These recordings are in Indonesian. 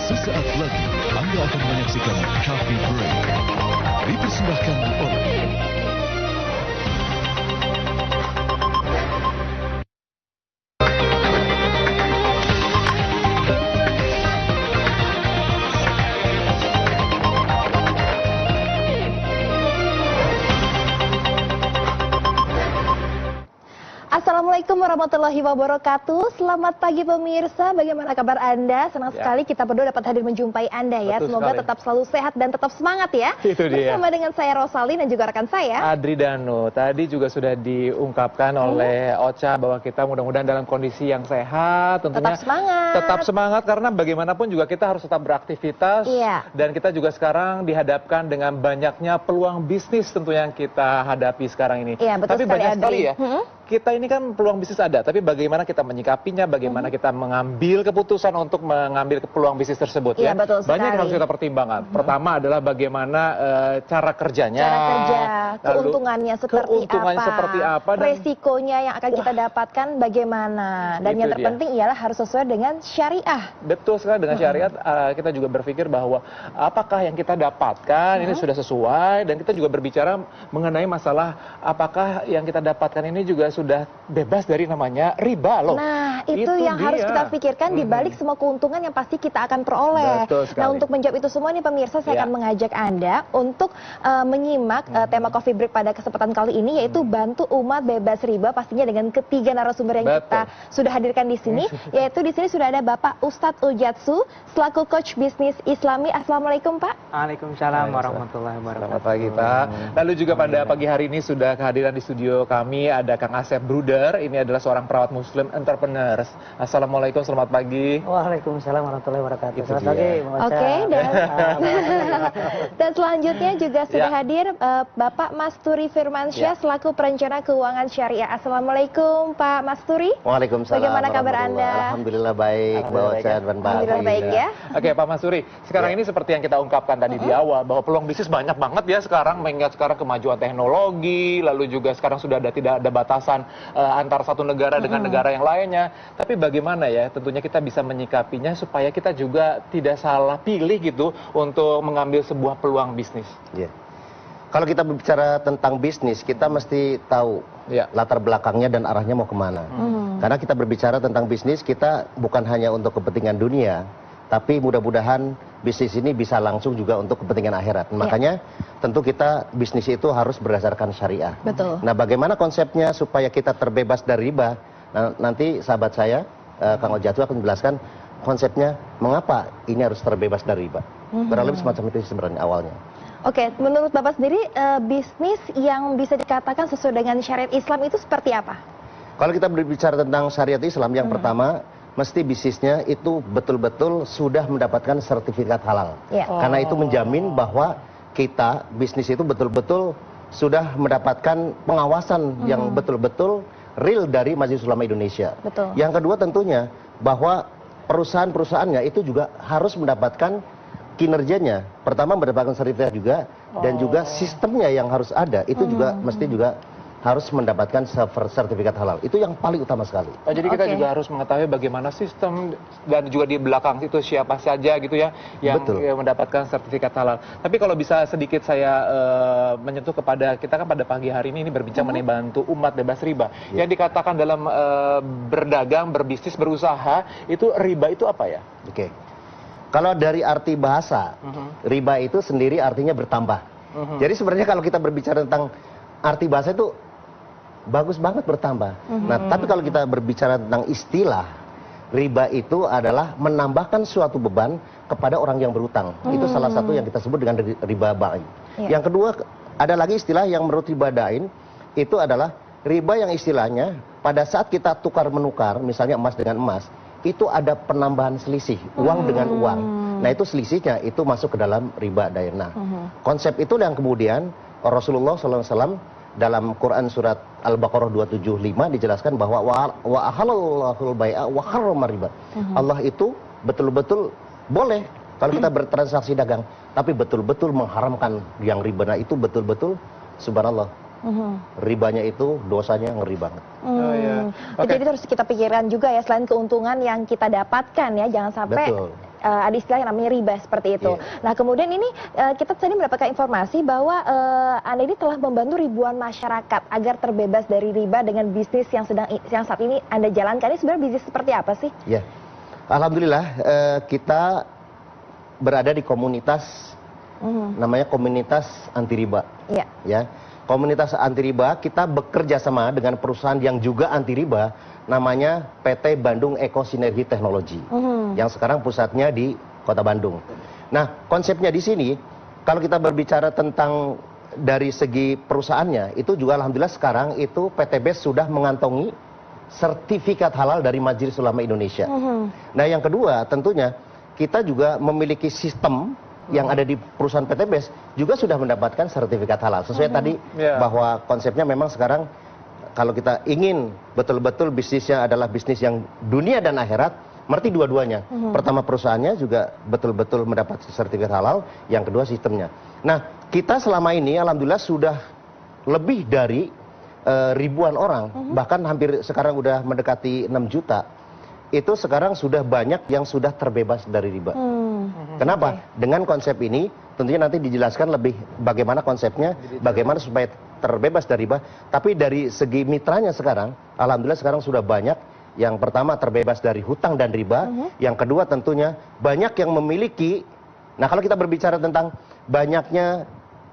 Sesaat lagi Anda akan menyaksikan Coffee Break. Dipersembahkan oleh Assalamualaikum warahmatullahi wabarakatuh. Selamat pagi pemirsa, bagaimana kabar Anda? Senang sekali kita berdua dapat hadir menjumpai Anda ya. Betul Semoga sekali. tetap selalu sehat dan tetap semangat ya. Itu dia. Bersama dengan saya Rosalin dan juga rekan saya Adri Danu. Tadi juga sudah diungkapkan oleh Ocha bahwa kita mudah-mudahan dalam kondisi yang sehat, tentunya tetap semangat. tetap semangat karena bagaimanapun juga kita harus tetap beraktivitas. Iya. Dan kita juga sekarang dihadapkan dengan banyaknya peluang bisnis tentunya yang kita hadapi sekarang ini. Iya, betul Tapi sekali, banyak Adri. sekali ya. Kita ini kan peluang bisnis ada, tapi bagaimana kita menyikapinya, bagaimana kita mengambil keputusan untuk mengambil peluang bisnis tersebut Iya, ya. betul Banyak yang sekali. harus kita pertimbangkan. Pertama adalah bagaimana cara kerjanya, Cara kerja, lalu keuntungannya seperti apa, dan resikonya yang akan kita dapatkan bagaimana. Dan Itu yang dia. terpenting ialah harus sesuai dengan syariah. betul sekali dengan syariat. Kita juga berpikir bahwa apakah yang kita dapatkan ini sudah sesuai, dan kita juga berbicara mengenai masalah apakah yang kita dapatkan ini juga sudah bebas dari namanya riba loh. Nah, itu yang dia. harus kita pikirkan di balik semua keuntungan yang pasti kita akan peroleh. Betul sekali. Nah, untuk menjawab itu semua nih pemirsa, saya Ya. akan mengajak Anda untuk menyimak tema Coffee Break pada kesempatan kali ini, yaitu bantu umat bebas riba, pastinya dengan ketiga narasumber yang Betul. kita sudah hadirkan di sini, yaitu di sini sudah ada Bapak Ustadz Ujatsu selaku coach bisnis Islami. Assalamualaikum Pak. Waalaikumsalam warahmatullahi wabarakatuh. Selamat pagi Pak. Lalu juga pada pagi hari ini sudah kehadiran di studio kami ada Kang Asep Bruder. Ini adalah seorang perawat muslim entrepreneurs. Assalamualaikum, selamat pagi. Waalaikumsalam warahmatullahi wabarakatuh. Itu Selamat dia. pagi, Bang Ocha. Oke, dan selanjutnya juga sudah Ya. hadir Bapak Masturi Firmansyah Ya. selaku perencana keuangan syariah. Assalamualaikum Pak Masturi. Waalaikumsalam. Bagaimana kabar warahmatullahi. Anda? Alhamdulillah baik, Mbak Alhamdulillah Ocha dan Mbak Alhamdulillah Adri. baik ya. Oke Pak Masuri, sekarang ini seperti yang kita ungkapkan tadi di awal bahwa peluang bisnis banyak banget ya sekarang, mengingat sekarang kemajuan teknologi, lalu juga sekarang sudah tidak ada batasan antar satu negara dengan negara yang lainnya. Tapi bagaimana ya tentunya kita bisa menyikapinya supaya kita juga tidak salah pilih gitu untuk mengambil sebuah peluang bisnis. Iya. Kalau kita berbicara tentang bisnis, kita mesti tahu Ya. latar belakangnya dan arahnya mau kemana. Karena kita berbicara tentang bisnis, kita bukan hanya untuk kepentingan dunia, tapi mudah-mudahan bisnis ini bisa langsung juga untuk kepentingan akhirat. Makanya tentu kita bisnis itu harus berdasarkan syariah. Betul. Nah, bagaimana konsepnya supaya kita terbebas dari riba? Nah, nanti sahabat saya, Kang Ojatu akan menjelaskan konsepnya mengapa ini harus terbebas dari riba. Kurang lebih semacam itu sebenarnya awalnya. Oke, menurut Bapak sendiri bisnis yang bisa dikatakan sesuai dengan syariat Islam itu seperti apa? Kalau kita berbicara tentang syariat Islam, yang pertama, mesti bisnisnya itu betul-betul sudah mendapatkan sertifikat halal. Ya. Karena itu menjamin bahwa kita, bisnis itu betul-betul sudah mendapatkan pengawasan yang betul-betul real dari Majelis Ulama Indonesia. Betul. Yang kedua tentunya, bahwa perusahaan-perusahaannya itu juga harus mendapatkan kinerjanya. Pertama mendapatkan sertifikat juga, dan juga sistemnya yang harus ada, itu juga mesti juga harus mendapatkan sertifikat halal. Itu yang paling utama sekali. Oh, jadi kita Oke. juga harus mengetahui bagaimana sistem dan juga di belakang itu siapa saja gitu ya yang Betul. mendapatkan sertifikat halal. Tapi kalau bisa sedikit saya menyentuh kepada kita kan pada pagi hari ini berbincang mengenai bantu umat bebas riba. Yang dikatakan dalam berdagang, berbisnis, berusaha itu riba itu apa ya? Oke. Kalau dari arti bahasa, riba itu sendiri artinya bertambah. Jadi sebenarnya kalau kita berbicara tentang arti bahasa itu bagus banget bertambah. Nah, tapi kalau kita berbicara tentang istilah, riba itu adalah menambahkan suatu beban kepada orang yang berutang. Itu salah satu yang kita sebut dengan riba dain. Iya. Yang kedua, ada lagi istilah yang menurut riba dain, itu adalah riba yang istilahnya pada saat kita tukar menukar, misalnya emas dengan emas, itu ada penambahan selisih, uang dengan uang. Nah, itu selisihnya itu masuk ke dalam riba dain. Nah, konsep itu yang kemudian Rasulullah SAW dalam Quran surat Al-Baqarah 275 dijelaskan bahwa wa ahalallahul bai'a wa harrama riba. Allah itu betul-betul boleh kalau kita bertransaksi dagang, tapi betul-betul mengharamkan yang riba. Nah, itu betul-betul subhanallah. Ribanya itu dosanya ngeri banget. Oh, ya. Oke. Jadi itu harus kita pikirkan juga ya, selain keuntungan yang kita dapatkan ya, jangan sampai Betul. ada istilah yang namanya riba seperti itu. Nah kemudian ini kita tadi mendapatkan informasi bahwa Anda ini telah membantu ribuan masyarakat agar terbebas dari riba dengan bisnis yang saat ini Anda jalankan. Ini sebenarnya bisnis seperti apa sih? Ya, alhamdulillah kita berada di komunitas namanya komunitas anti riba. Iya. Ya, komunitas anti riba kita bekerja sama dengan perusahaan yang juga anti riba, namanya PT Bandung Eko Sinergi Teknologi, yang sekarang pusatnya di Kota Bandung. Nah, konsepnya di sini, kalau kita berbicara tentang dari segi perusahaannya, itu juga alhamdulillah sekarang itu PT BES sudah mengantongi sertifikat halal dari Majelis Ulama Indonesia. Nah, yang kedua tentunya kita juga memiliki sistem yang ada di perusahaan PT BES juga sudah mendapatkan sertifikat halal. Sesuai tadi bahwa konsepnya memang sekarang kalau kita ingin betul-betul bisnisnya adalah bisnis yang dunia dan akhirat, berarti dua-duanya. Pertama perusahaannya juga betul-betul mendapat sertifikat halal, yang kedua sistemnya. Nah, kita selama ini alhamdulillah sudah lebih dari ribuan orang, bahkan hampir sekarang udah mendekati 6 juta. Itu sekarang sudah banyak yang sudah terbebas dari riba. Kenapa? Dengan konsep ini tentunya nanti dijelaskan lebih bagaimana konsepnya, bagaimana supaya terbebas dari riba. Tapi dari segi mitranya sekarang, alhamdulillah sekarang sudah banyak. Yang pertama terbebas dari hutang dan riba, yang kedua tentunya banyak yang memiliki. Nah, kalau kita berbicara tentang banyaknya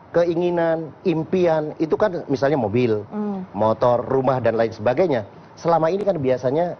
keinginan, impian, itu kan misalnya mobil, motor, rumah dan lain sebagainya. Selama ini kan biasanya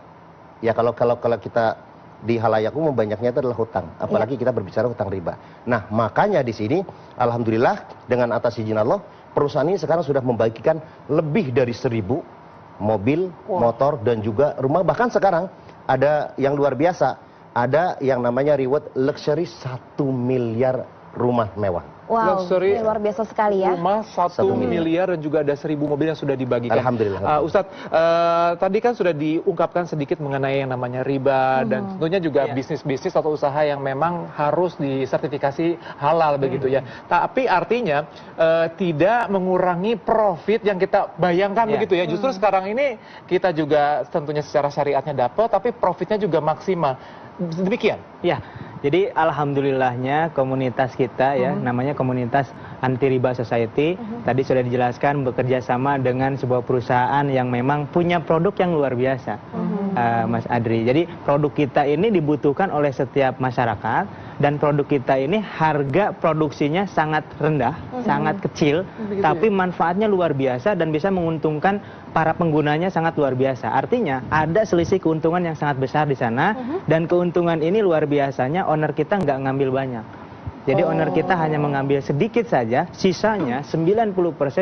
ya kalau kita di halayak umum banyaknya itu adalah hutang, apalagi kita berbicara hutang riba. Nah, makanya di sini alhamdulillah dengan atas izin Allah, perusahaan ini sekarang sudah membagikan lebih dari 1.000 mobil, motor dan juga rumah. Bahkan sekarang ada yang luar biasa, ada yang namanya reward luxury 1 miliar rumah mewah. Wow, Luxury ini luar biasa sekali ya. Rumah 1 miliar dan juga ada 1.000 mobil yang sudah dibagikan. Alhamdulillah. Ustadz, tadi kan sudah diungkapkan sedikit mengenai yang namanya riba dan tentunya juga bisnis-bisnis atau usaha yang memang harus disertifikasi halal begitu ya. Tapi artinya tidak mengurangi profit yang kita bayangkan begitu ya. Justru sekarang ini kita juga tentunya secara syariatnya dapat, tapi profitnya juga maksimal. Demikian. Ya, jadi alhamdulillahnya komunitas kita ya, namanya komunitas Anti Riba Society, tadi sudah dijelaskan bekerja sama dengan sebuah perusahaan yang memang punya produk yang luar biasa, Mas Adri. Jadi produk kita ini dibutuhkan oleh setiap masyarakat dan produk kita ini harga produksinya sangat rendah, sangat kecil, tapi manfaatnya luar biasa dan bisa menguntungkan para penggunanya sangat luar biasa. Artinya ada selisih keuntungan yang sangat besar di sana dan keuntungan ini luar biasanya owner kita nggak ngambil banyak. Jadi owner kita hanya mengambil sedikit saja, sisanya 90%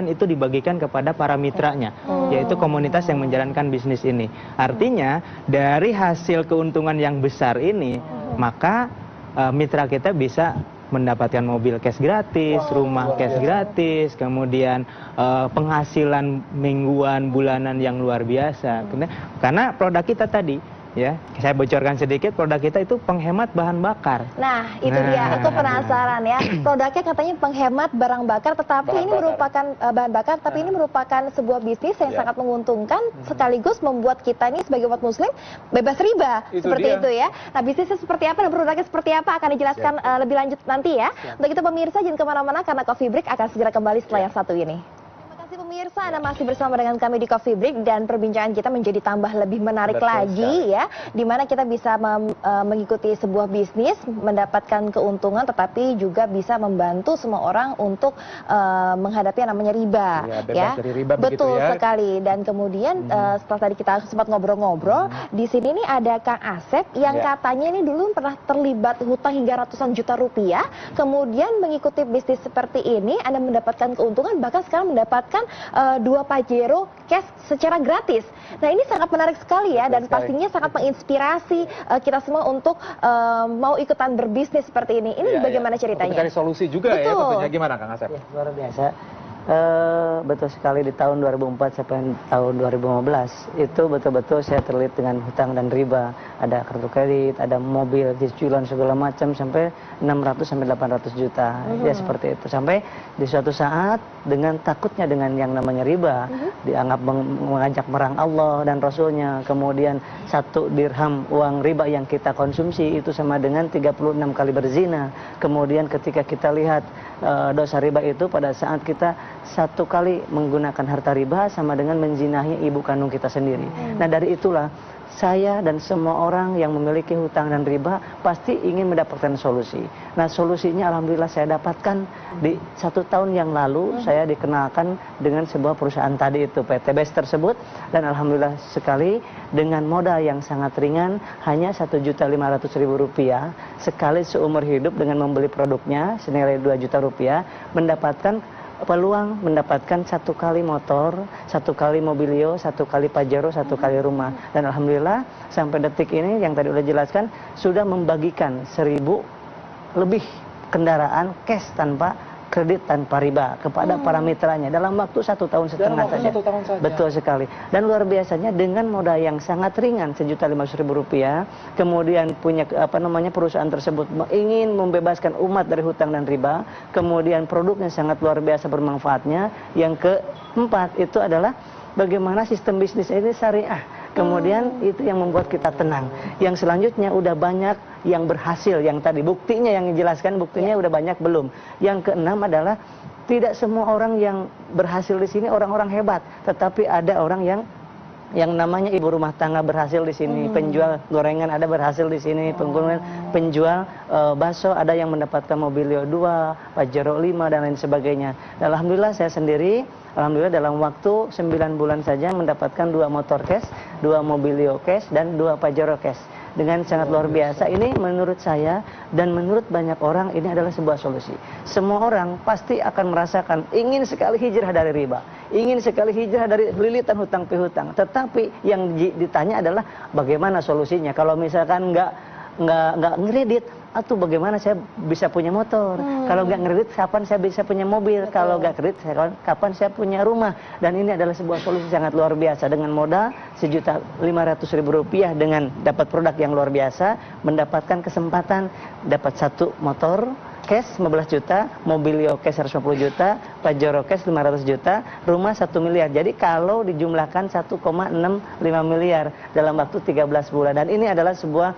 itu dibagikan kepada para mitranya, yaitu komunitas yang menjalankan bisnis ini. Artinya dari hasil keuntungan yang besar ini, maka mitra kita bisa mendapatkan mobil cash gratis, rumah cash gratis, kemudian penghasilan mingguan, bulanan yang luar biasa. Karena produk kita tadi, ya, saya bocorkan sedikit, produk kita itu penghemat bahan bakar. Nah, itu dia. Aku penasaran ya. Produknya katanya penghemat barang bakar, tetapi ini merupakan bahan bakar, tapi ini merupakan sebuah bisnis yang sangat menguntungkan, sekaligus membuat kita ini sebagai umat muslim bebas riba. Seperti itu ya. Nah, bisnisnya seperti apa dan produknya seperti apa akan dijelaskan lebih lanjut nanti ya. Untuk itu pemirsa jangan kemana-mana karena Coffee Break akan segera kembali setelah yang satu ini. Pemirsa, Anda masih bersama dengan kami di Coffee Break dan perbincangan kita menjadi tambah lebih menarik lagi ya, di mana kita bisa mengikuti sebuah bisnis, mendapatkan keuntungan, tetapi juga bisa membantu semua orang untuk menghadapi yang namanya riba. Bebas dari riba, betul begitu ya. sekali. Dan kemudian setelah tadi kita sempat ngobrol-ngobrol, di sini nih ada Kang Asep yang katanya ini dulu pernah terlibat hutang hingga ratusan juta rupiah, kemudian mengikuti bisnis seperti ini, Anda mendapatkan keuntungan, bahkan sekarang mendapatkan 2 Pajero cash secara gratis. Nah, ini sangat menarik sekali ya, dan pastinya sangat menginspirasi kita semua untuk mau ikutan berbisnis seperti ini. Ini bagaimana ceritanya? Untuk mencari solusi juga ya tentunya. Gimana Kang Asep? Ya, luar biasa. Betul sekali, di tahun 2004 sampai tahun 2015 itu betul-betul saya terlilit dengan hutang dan riba. Ada kartu kredit, ada mobil, cicilan segala macam sampai 600 sampai 800 juta. Ya seperti itu. Sampai di suatu saat dengan takutnya dengan yang namanya riba, dianggap mengajak merang Allah dan Rasulnya. Kemudian 1 dirham uang riba yang kita konsumsi itu sama dengan 36 kali berzina. Kemudian ketika kita lihat dosa riba itu pada saat kita 1 kali menggunakan harta riba sama dengan menzinahi ibu kandung kita sendiri. Nah dari itulah saya dan semua orang yang memiliki hutang dan riba pasti ingin mendapatkan solusi. Nah solusinya alhamdulillah saya dapatkan di 1 tahun yang lalu. Saya dikenalkan dengan sebuah perusahaan tadi itu, PT BES tersebut, dan alhamdulillah sekali dengan modal yang sangat ringan, hanya Rp1.500.000 sekali seumur hidup dengan membeli produknya senilai Rp2 juta, mendapatkan peluang mendapatkan 1 kali motor, 1 kali mobilio, 1 kali pajero, 1 kali rumah. Dan alhamdulillah sampai detik ini yang tadi udah jelaskan sudah membagikan 1000 lebih kendaraan cash tanpa kredit tanpa riba kepada para mitranya dalam waktu 1 tahun setengah saja. 1 tahun saja. Betul sekali. Dan luar biasanya dengan modal yang sangat ringan Rp1.500.000, kemudian punya perusahaan tersebut ingin membebaskan umat dari hutang dan riba, kemudian produknya sangat luar biasa bermanfaatnya. Yang keempat itu adalah bagaimana sistem bisnis ini syariah. Kemudian itu yang membuat kita tenang. Yang selanjutnya udah banyak yang berhasil, yang tadi buktinya yang dijelaskan, buktinya udah banyak belum. Yang keenam adalah tidak semua orang yang berhasil di sini orang-orang hebat, tetapi ada orang yang namanya ibu rumah tangga berhasil di sini, penjual gorengan ada berhasil di sini, penjual bakso ada yang mendapatkan mobilio 2, pajero 5 dan lain sebagainya. Dan alhamdulillah saya sendiri, alhamdulillah dalam waktu 9 bulan saja mendapatkan 2 motor cash, 2 mobilio cash dan 2 pajero cash. Dengan sangat luar biasa. Ini menurut saya dan menurut banyak orang ini adalah sebuah solusi. Semua orang pasti akan merasakan ingin sekali hijrah dari riba, ingin sekali hijrah dari lilitan hutang pihutang. Tetapi yang ditanya adalah bagaimana solusinya? Kalau misalkan nggak ngredit, atau bagaimana saya bisa punya motor? Kalau nggak ngredit, kapan saya bisa punya mobil? Kalau nggak kredit, kapan saya punya rumah? Dan ini adalah sebuah solusi sangat luar biasa. Dengan modal Rp1.500.000 dengan dapat produk yang luar biasa, mendapatkan kesempatan dapat 1 motor cash 15 juta, mobilio cash 150 juta, pajero cash 500 juta, rumah 1 miliar. Jadi kalau dijumlahkan 1,65 miliar dalam waktu 13 bulan. Dan ini adalah sebuah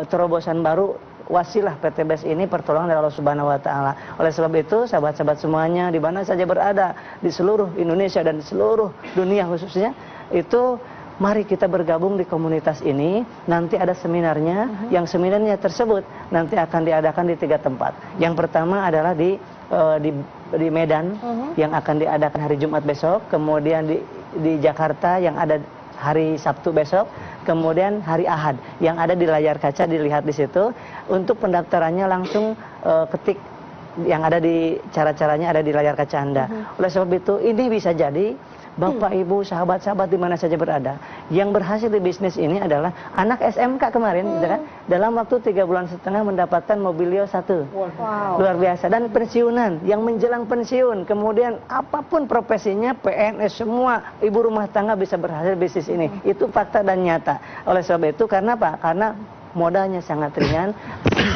terobosan baru, wasilah PT BES ini pertolongan dari Allah Subhanahu wa taala. Oleh sebab itu, sahabat-sahabat semuanya di mana saja berada di seluruh Indonesia dan seluruh dunia khususnya, itu mari kita bergabung di komunitas ini. Nanti ada seminarnya, yang seminarnya tersebut nanti akan diadakan di 3 tempat. Yang pertama adalah di Medan, yang akan diadakan hari Jumat besok, kemudian di Jakarta yang ada hari Sabtu besok, kemudian hari Ahad yang ada di layar kaca, dilihat di situ. Untuk pendaftarannya langsung ketik yang ada di cara-caranya ada di layar kaca Anda. Oleh sebab itu ini bisa jadi Bapak, Ibu, sahabat-sahabat di mana saja berada yang berhasil di bisnis ini adalah anak SMK kemarin, gitu kan? Dalam waktu 3 bulan setengah mendapatkan mobilio 1. Wow. Luar biasa. Dan pensiunan, yang menjelang pensiun, kemudian apapun profesinya, PNS, semua ibu rumah tangga bisa berhasil bisnis ini. Itu fakta dan nyata. Oleh sebab itu, karena apa? Karena modalnya sangat ringan,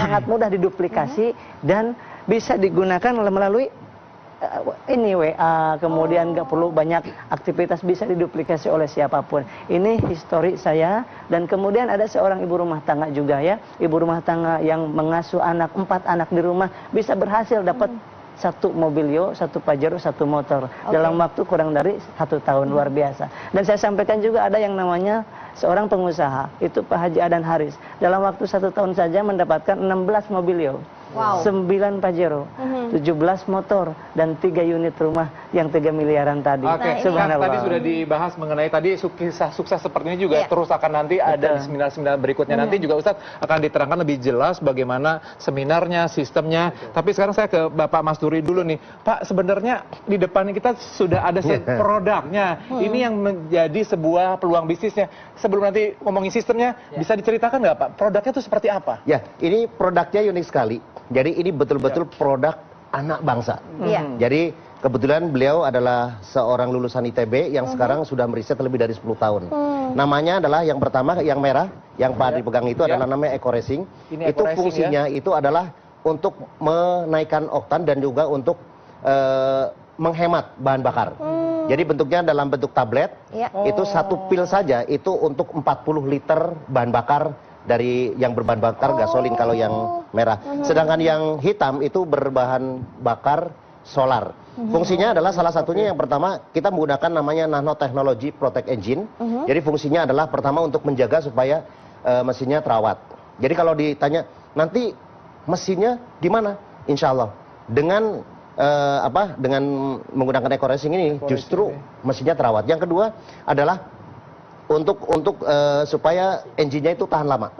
sangat mudah diduplikasi, dan bisa digunakan melalui ini WA, kemudian nggak perlu banyak aktivitas, bisa diduplikasi oleh siapapun. Ini histori saya. Dan kemudian ada seorang ibu rumah tangga juga ya, ibu rumah tangga yang mengasuh 4 anak di rumah, bisa berhasil dapat 1 mobilio, 1 pajero, 1 motor dalam waktu kurang dari 1 tahun. Luar biasa. Dan saya sampaikan juga ada yang namanya seorang pengusaha, itu Pak Haji Adan Haris, dalam waktu 1 tahun saja mendapatkan 16 mobilio, 9 pajero, 17 motor, dan 3 unit rumah yang 3 miliaran tadi. Oke, Subhanallah. tadi sudah dibahas mengenai tadi kisah sukses seperti ini juga terus akan nanti ada di seminar-seminar berikutnya. Nanti juga Ustadz akan diterangkan lebih jelas bagaimana seminarnya, sistemnya. Tapi sekarang saya ke Bapak Mas Duri dulu nih. Pak, sebenarnya di depan kita sudah ada produknya. Ini yang menjadi sebuah peluang bisnisnya. Sebelum nanti ngomongin sistemnya, bisa diceritakan nggak Pak? Produknya itu seperti apa? Ya, ini produknya unik sekali. Jadi ini betul-betul produk anak bangsa. Jadi Kebetulan beliau adalah seorang lulusan ITB yang sekarang sudah meriset lebih dari 10 tahun. Namanya adalah yang pertama, yang merah, yang Pak Adri pegang itu adalah namanya Eco Racing. Ini Itu Eco Racing, fungsinya itu adalah untuk menaikkan oktan dan juga untuk menghemat bahan bakar. Jadi bentuknya dalam bentuk tablet, Ya. itu satu pil saja itu untuk 40 liter bahan bakar dari yang berbahan bakar gasolin kalau yang merah. Sedangkan yang hitam itu berbahan bakar solar. Fungsinya adalah salah satunya yang pertama kita menggunakan namanya Nanotechnology Protect Engine. Jadi fungsinya adalah pertama untuk menjaga supaya mesinnya terawat. Jadi kalau ditanya nanti mesinnya di mana? Insya Allah dengan dengan menggunakan Eco Racing ini justru mesinnya terawat. Yang kedua adalah untuk supaya engine-nya itu tahan lama.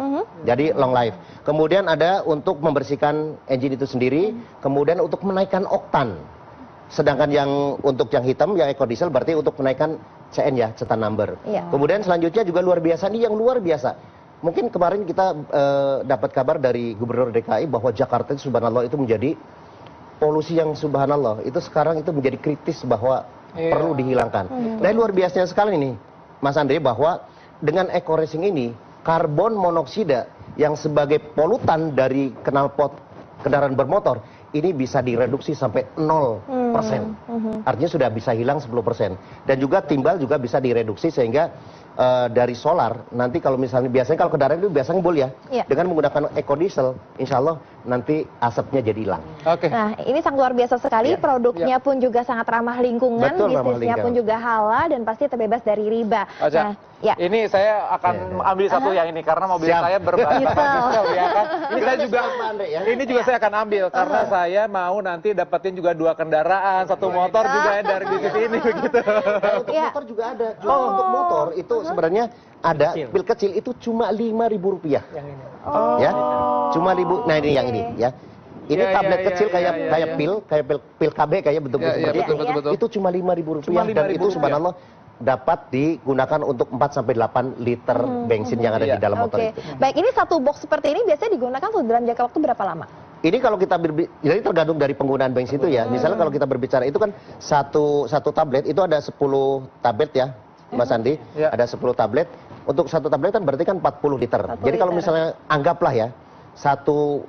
Jadi long life. Kemudian ada untuk membersihkan engine itu sendiri, kemudian untuk menaikkan oktan. Sedangkan yang untuk yang hitam yang Eco Diesel berarti untuk menaikkan CN ya, cetan number. Iya. Kemudian selanjutnya juga luar biasa, ini yang luar biasa. Mungkin kemarin kita dapat kabar dari Gubernur DKI bahwa Jakarta itu subhanallah itu menjadi polusi yang subhanallah itu sekarang itu menjadi kritis bahwa perlu dihilangkan. Nah luar biasanya sekali nih Mas Andre bahwa dengan Eco Racing ini karbon monoksida yang sebagai polutan dari knalpot kendaraan bermotor ini bisa direduksi sampai 0%. Artinya sudah bisa hilang 10%. Dan juga timbal juga bisa direduksi sehingga dari solar nanti kalau misalnya biasanya kalau kendaraan itu biasanya ngebul ya. Iya. Dengan menggunakan Eco Diesel insya Allah nanti asapnya jadi hilang. Oke. Nah, ini sangat luar biasa sekali. Ya. Produknya pun juga sangat ramah lingkungan, Betul, ramah bisnisnya pun lingkungan. juga halal dan pasti terbebas dari riba. Aja. Nah, ya. Ini saya akan ambil satu yang ini karena mobil Siap. saya berbahan bakar Diesel. diesel ya kan. Ini saya juga ini juga saya akan ambil karena Uh-huh. saya mau nanti dapetin juga 2 kendaraan, satu motor juga ya dari bisnis ini begitu. Kalau untuk Ya. motor juga ada. Cuma untuk motor itu sebenarnya ada Kecil. pil kecil itu cuma Rp5.000. Oh. Ya. Cuma ribu. Nah ini yang ini ya. Ini Ya, tablet ya, kecil ya, kayak ya, kayak ya. pil KB kayak bentuknya Ya, ya, seperti betul, itu. betul, betul. Itu cuma Rp5.000 Cuma dan itu Rp5.000. subhanallah dapat digunakan untuk 4 sampai 8 liter bensin yang ada Iya. di dalam motor Oke. itu. Baik, ini satu box seperti ini biasanya digunakan untuk dalam jangka waktu berapa lama? Ini kalau kita jadi tergantung dari penggunaan bensin itu ya. Misalnya kalau kita berbicara itu kan satu tablet itu ada 10 tablet ya, Mas Andi. Ya. Ada 10 tablet. Untuk satu tablet kan berarti kan 40 liter. 40 Jadi kalau liter. misalnya anggaplah ya satu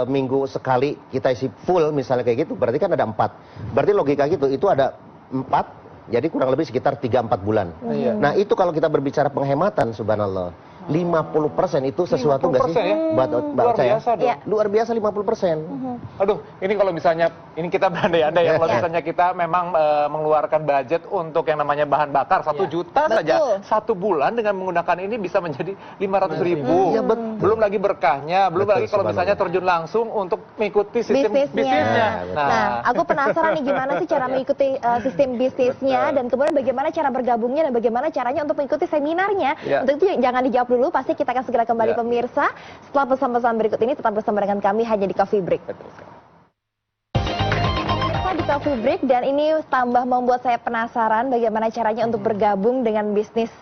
minggu sekali kita isi full misalnya kayak gitu, berarti kan ada 4. Berarti logika gitu itu ada 4. Jadi kurang lebih sekitar 3-4 bulan. Iya. Nah itu kalau kita berbicara penghematan subhanallah 50% itu sesuatu nggak sih 50% ya? buat Luar saya? biasa dong. Iya. Luar biasa 50%. Aduh, ini kalau misalnya ini kita berandai-andai ya kalau Iya. misalnya kita memang mengeluarkan budget untuk yang namanya bahan bakar 1 juta Betul. saja 1 bulan dengan menggunakan ini bisa menjadi 500.000. Iya, betul. Belum lagi berkahnya, belum Betul, lagi kalau misalnya subhanallah. terjun langsung untuk mengikuti sistem Bisnisnya. bisnisnya. Nah, aku penasaran nih gimana sih cara mengikuti sistem bisnisnya dan kemudian bagaimana cara bergabungnya dan bagaimana caranya untuk mengikuti seminarnya. Ya. Untuk itu jangan dijawab dulu, pasti kita akan segera kembali Ya. pemirsa. Setelah pesan-pesan berikut ini tetap bersama dengan kami hanya di Coffee Break. Betul sekali. Di Coffee Break dan ini tambah membuat saya penasaran bagaimana caranya untuk bergabung dengan bisnis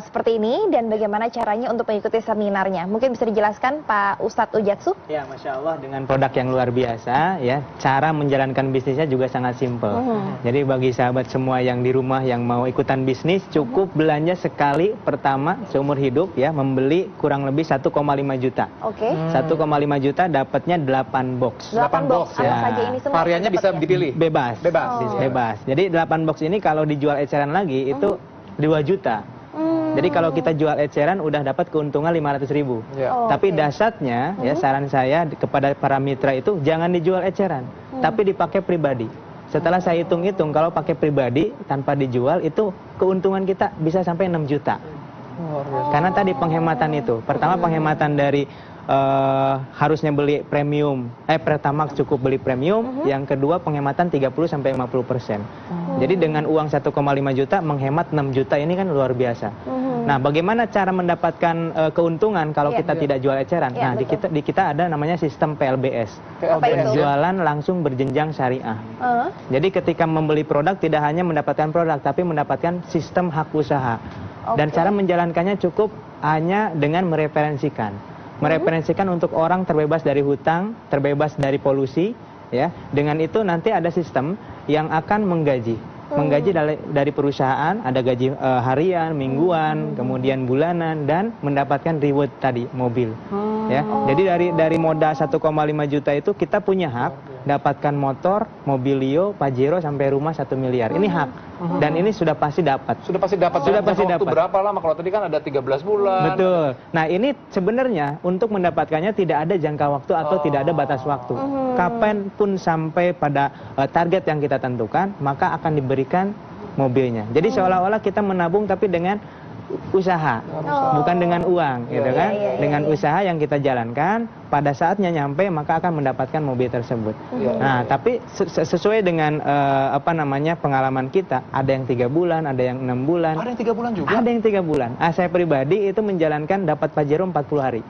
seperti ini dan bagaimana caranya untuk mengikuti seminarnya. Mungkin bisa dijelaskan Pak Ustadz Ujatsu? Ya, Masya Allah dengan produk yang luar biasa ya, cara menjalankan bisnisnya juga sangat simpel. Jadi bagi sahabat semua yang di rumah yang mau ikutan bisnis, cukup belanja sekali pertama seumur hidup ya, membeli kurang lebih 1,5 juta. Oke. 1,5 juta dapatnya 8 box. 8 box, apa ya. saja ini semua? Variannya bisa dapatnya? dipilih. Bebas. Bebas. Bebas. Jadi 8 box ini kalau dijual eceran lagi itu 2 juta. Jadi kalau kita jual eceran udah dapat keuntungan 500.000. Ya. Oh, Tapi oke. dasarnya ya saran saya kepada para mitra itu jangan dijual eceran, tapi dipakai pribadi. Setelah saya hitung-hitung kalau pakai pribadi tanpa dijual itu keuntungan kita bisa sampai 6 juta. Karena tadi penghematan itu. Pertama penghematan dari harusnya beli premium, Pertamax cukup beli premium, yang kedua penghematan 30 sampai 50%. Jadi dengan uang 1,5 juta menghemat 6 juta ini kan luar biasa. Nah, bagaimana cara mendapatkan keuntungan kalau Iya. kita tidak jual eceran? Iya, Nah, di kita ada namanya sistem PLBS. Apa itu? Jualan langsung berjenjang syariah. Jadi ketika membeli produk tidak hanya mendapatkan produk tapi mendapatkan sistem hak usaha. Dan Oke. cara menjalankannya cukup hanya dengan mereferensikan. Mereferensikan untuk orang terbebas dari hutang, terbebas dari polusi, ya. Dengan itu nanti ada sistem yang akan menggaji dari perusahaan, ada gaji harian, mingguan, kemudian bulanan, dan mendapatkan reward tadi mobil. Ya, jadi dari modal 1,5 juta itu kita punya hak dapatkan motor, mobilio, Pajero sampai rumah 1 miliar. Ini hak, dan ini sudah pasti dapat. Sudah pasti dapat. Sudah pasti Waktu dapat. berapa lama? Kalau tadi kan ada 13 bulan. Betul. Nah, ini sebenarnya untuk mendapatkannya tidak ada jangka waktu atau tidak ada batas waktu. Kapan pun sampai pada target yang kita tentukan, maka akan diberikan mobilnya. Jadi seolah-olah kita menabung tapi dengan usaha, bukan dengan uang, gitu kan? Dengan usaha yang kita jalankan, pada saatnya nyampe maka akan mendapatkan mobil tersebut. Nah, tapi sesuai dengan pengalaman kita, ada yang 3 bulan, ada yang 6 bulan. Ada yang 3 bulan juga? Ada yang 3 bulan. Saya pribadi itu menjalankan dapat Pajero 40 hari.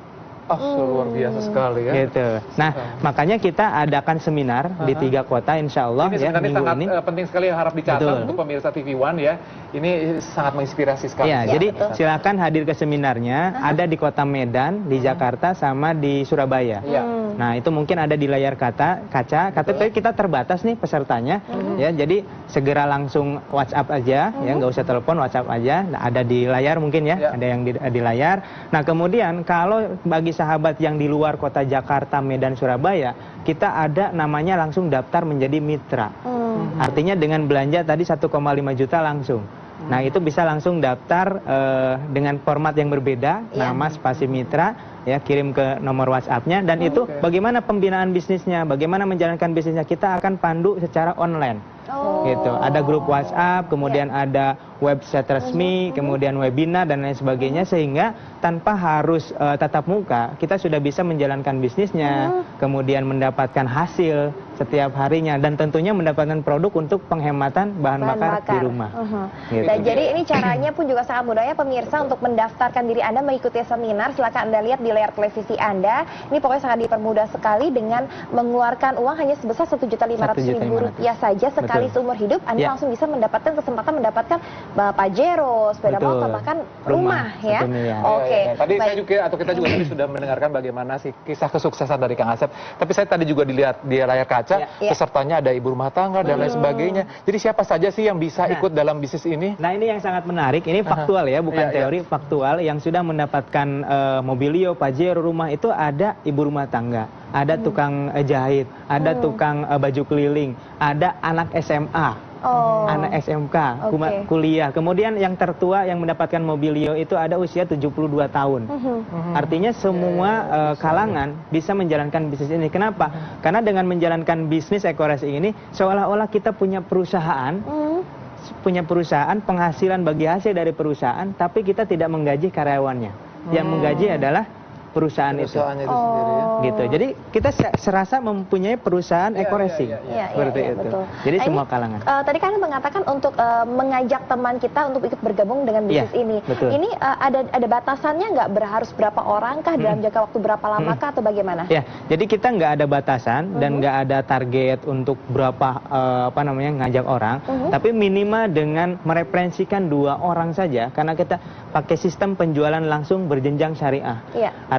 Luar biasa sekali ya. Gitu. Nah, makanya kita adakan seminar di 3 kota, insya Allah Ini ya, sebenarnya minggu sangat ini. penting sekali yang harap dicatat Betul. untuk pemirsa TV One ya. Ini sangat menginspirasi sekali. Ya, jadi silakan hadir ke seminarnya. Ada di Kota Medan, di Jakarta, sama di Surabaya. Nah, itu mungkin ada di layar kaca. Tapi kita terbatas nih pesertanya. Ya, jadi segera langsung WhatsApp aja, ya, nggak usah telepon, WhatsApp aja. Nah, ada di layar mungkin ya, ada yang di layar. Nah, kemudian kalau bagi sahabat yang di luar kota Jakarta, Medan, Surabaya, kita ada namanya langsung daftar menjadi mitra. Artinya dengan belanja tadi 1,5 juta langsung. Nah, itu bisa langsung daftar dengan format yang berbeda, nama spasi mitra, ya, kirim ke nomor WhatsApp-nya, dan itu bagaimana pembinaan bisnisnya, bagaimana menjalankan bisnisnya, kita akan pandu secara online. Gitu. Ada grup WhatsApp, kemudian ada website resmi, kemudian webinar dan lain sebagainya, sehingga tanpa harus tatap muka, kita sudah bisa menjalankan bisnisnya, kemudian mendapatkan hasil setiap harinya, dan tentunya mendapatkan produk untuk penghematan bahan bakar di rumah. Gitu. Dan jadi ini caranya pun juga sangat mudah ya pemirsa, untuk mendaftarkan diri Anda mengikuti seminar. Silakan Anda lihat di layar televisi Anda. Ini pokoknya sangat dipermudah sekali dengan mengeluarkan uang hanya sebesar Rp1.500.000 saja sekali seumur hidup. Anda langsung bisa mendapatkan kesempatan mendapatkan Pajero, sepeda motor, bahkan rumah ya. Tadi saya juga kita juga tadi sudah mendengarkan bagaimana sih kisah kesuksesan dari Kang Asep. Tapi saya tadi juga dilihat di layar kaca, pesertanya ada ibu rumah tangga dan lain sebagainya. Jadi siapa saja sih yang bisa ikut dalam bisnis ini? Nah, ini yang sangat menarik. Ini faktual ya, bukan teori, faktual. Yang sudah mendapatkan mobilio, Pajero, rumah itu ada ibu rumah tangga, ada tukang jahit, ada tukang baju keliling, ada anak SMA. Anak SMK, kuliah. Kemudian yang tertua yang mendapatkan mobilio itu ada usia 72 tahun. Artinya semua kalangan bisa menjalankan bisnis ini. Kenapa? Karena dengan menjalankan bisnis Eco Racing ini, seolah-olah kita punya perusahaan, penghasilan bagi hasil dari perusahaan, tapi kita tidak menggaji karyawannya. Yang menggaji adalah perusahaan itu sendiri ya. Gitu. Jadi kita serasa mempunyai perusahaan Eco Racing seperti itu. Betul. Jadi Nah, semua ini, kalangan. Tadi kan mengatakan untuk mengajak teman kita untuk ikut bergabung dengan bisnis ini. Betul. Ini ada batasannya nggak? Harus berapa orang kah? Dalam jangka waktu berapa lama kah? Atau bagaimana? Ya, jadi kita nggak ada batasan dan nggak ada target untuk berapa ngajak orang. Tapi minimal dengan mereferensikan 2 orang saja, karena kita pakai sistem penjualan langsung berjenjang syariah.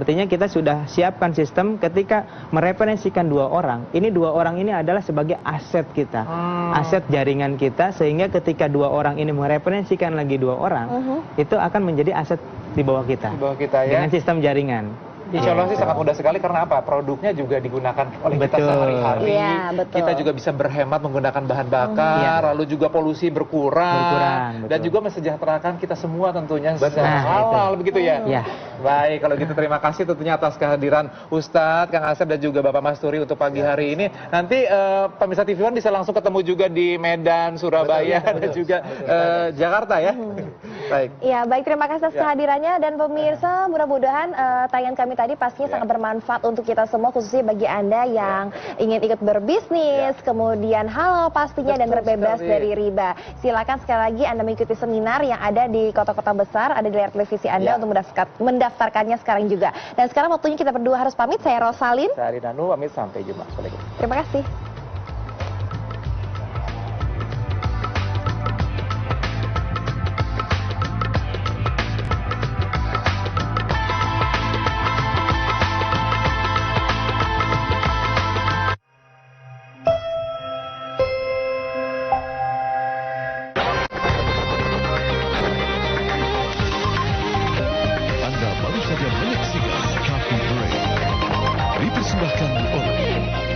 Artinya kita sudah siapkan sistem ketika mereferensikan 2 orang. Ini 2 orang ini adalah sebagai aset kita, aset jaringan kita, sehingga ketika 2 orang ini mereferensikan lagi 2 orang, itu akan menjadi aset di bawah kita. Di bawah kita ya. Dengan sistem jaringan. Insya Allah sih sangat mudah sekali, karena apa? Produknya juga digunakan oleh kita sehari-hari. Kita juga bisa berhemat menggunakan bahan bakar, lalu juga polusi berkurang dan juga mensejahterakan kita semua tentunya secara halal, begitu ya? Baik, kalau gitu terima kasih tentunya atas kehadiran Ustadz, Kang Asep, dan juga Bapak Masturi untuk pagi hari ini. Nanti pemirsa TV One bisa langsung ketemu juga di Medan, Surabaya, dan juga Jakarta ya. Baik. Ya, baik, terima kasih atas kehadirannya, dan pemirsa, mudah-mudahan tayangan kami tadi pastinya sangat bermanfaat untuk kita semua, khususnya bagi Anda yang ingin ikut berbisnis, kemudian halal pastinya, dan terbebas dari riba. Silakan sekali lagi Anda mengikuti seminar yang ada di kota-kota besar, ada di layar televisi Anda untuk mendaftarkannya sekarang juga. Dan sekarang waktunya kita berdua harus pamit. Saya Rosalin. Saya Arinanu, pamit, sampai jumpa. Terima kasih. dipersembahkan oleh